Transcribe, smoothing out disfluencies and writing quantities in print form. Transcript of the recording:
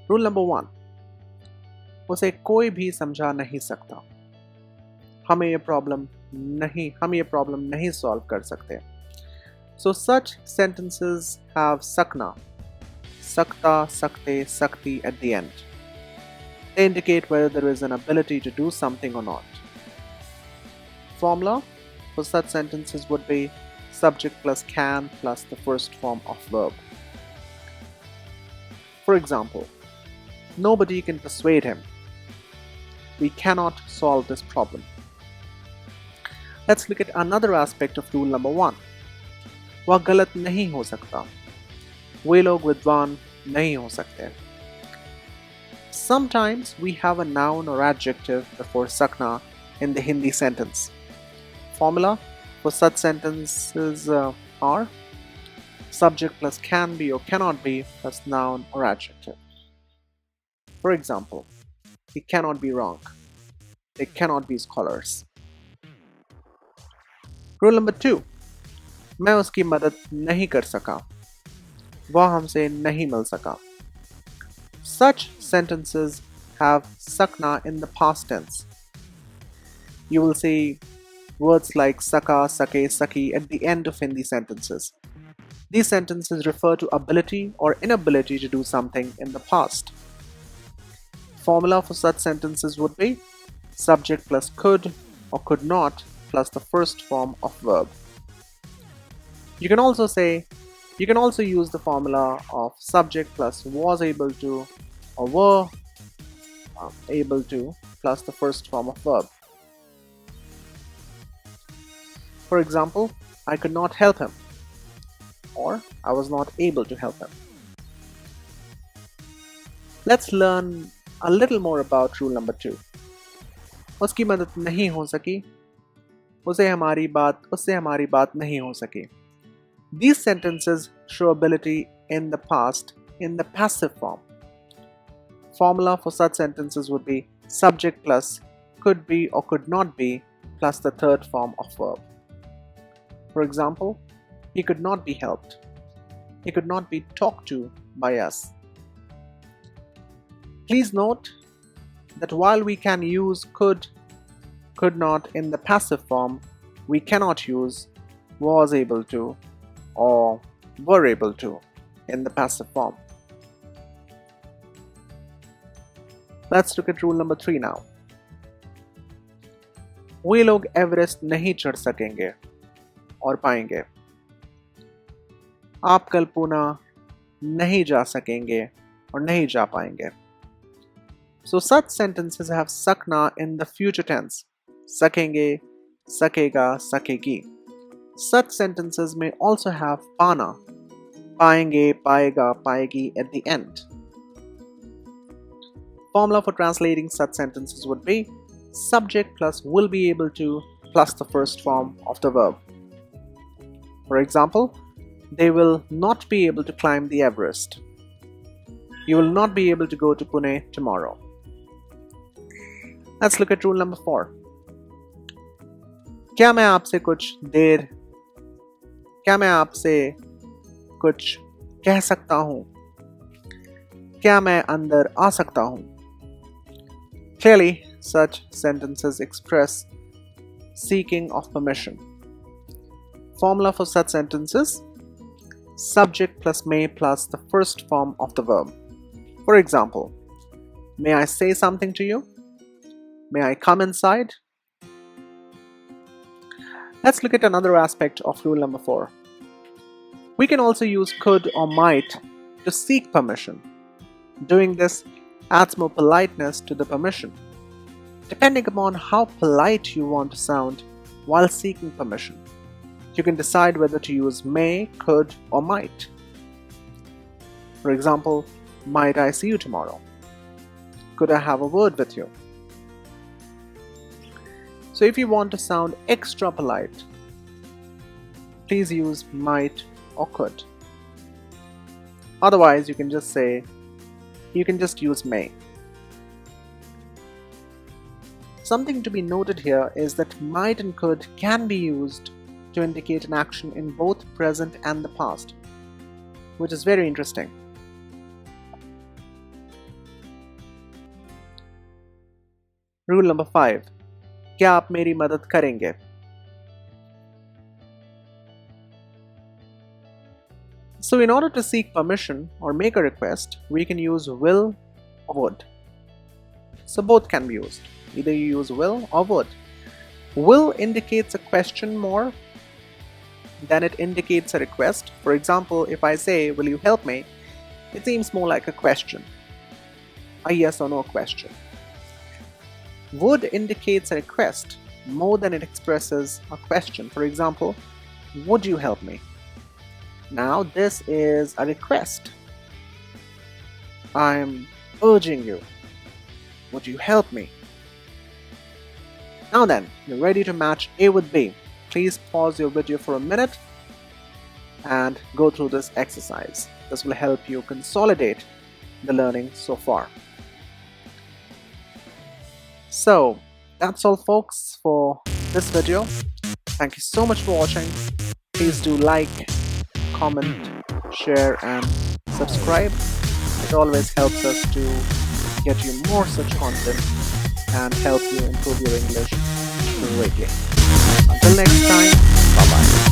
Rule number 1. उसे कोई भी समझा नहीं सकता. हम ये प्रॉब्लम नहीं सॉल्व कर सकते. So such sentences have sakna, sakta, sakte, sakti at the end. They indicate whether there is an ability to do something or not. Formula for such sentences would be subject plus can plus the first form of verb. For example, nobody can persuade him. We cannot solve this problem. Let's look at another aspect of rule number 1. वह गलत नहीं हो सकता. वे लोग विद्वान नहीं हो सकते. Sometimes we have a noun or adjective before sakna in the Hindi sentence. Formula for such sentences are subject plus can be or cannot be plus noun or adjective. For example, he cannot be wrong. They cannot be scholars. Rule number 2. मैं उसकी मदद नहीं कर सका. वह हमसे नहीं मिल सका. Such sentences have sakna in the past tense. You will see words like saka, sake, saki at the end of Hindi sentences. These sentences refer to ability or inability to do something in the past. Formula for such sentences would be subject plus could or could not plus the first form of verb. You can also use the formula of subject plus was able to or were able to plus the first form of verb. For example, I could not help him or I was not able to help him. Let's learn a little more about rule number 2. उसकी मदद नहीं हो सकी. उससे हमारी बात नहीं हो सकी. These sentences show ability in the past in the passive form. Formula for such sentences would be subject plus could be or could not be plus the third form of verb. For example, he could not be helped. He could not be talked to by us. Please note that while we can use could not in the passive form, we cannot use was able to or were able to in the passive form. Let's look at rule number 3 now. वे लोग Everest नहीं चढ़ सकेंगे और पाएंगे. आप कल पुणे नहीं जा सकेंगे और नहीं जा पाएंगे. So such sentences have sakna in the future tense. सकेंगे, सकेगा, सकेगी. Such sentences may also have pana, पाएंगे, पाएगा, पाएगी at the end. Formula for translating such sentences would be subject plus will be able to plus the first form of the verb. For example, they will not be able to climb the Everest. You will not be able to go to Pune tomorrow. Let's look at rule number 4. क्या मैं आपसे कुछ कह सकता हूँ? क्या मैं अंदर आ सकता हूँ? Clearly, such sentences express seeking of permission. Formula for such sentences: subject plus may plus the first form of the verb. For example, may I say something to you? May I come inside? Let's look at another aspect of rule number 4. We can also use could or might to seek permission. Doing this adds more politeness to the permission. Depending upon how polite you want to sound while seeking permission, you can decide whether to use may, could, or might. For example, might I see you tomorrow? Could I have a word with you? So if you want to sound extra polite, please use might or could. Otherwise, you can just use may. Something to be noted here is that might and could can be used to indicate an action in both present and the past, which is very interesting. Rule number 5. क्या आप मेरी मदद करेंगे? So in order to seek permission or make a request, we can use will or would. So both can be used. Either you use will or would. Will indicates a question more than it indicates a request. For example, if I say, will you help me? It seems more like a question, a yes or no question. Would indicates a request more than it expresses a question. For example, would you help me? Now this is a request. I'm urging you. Would you help me? Now then, you're ready to match A with B. Please pause your video for a minute and go through this exercise. This will help you consolidate the learning so far. So that's all folks for this video. Thank you so much for watching. Please do like, comment, share and subscribe. It always helps us to get you more such content and help you improve your English greatly. Until next time, bye bye.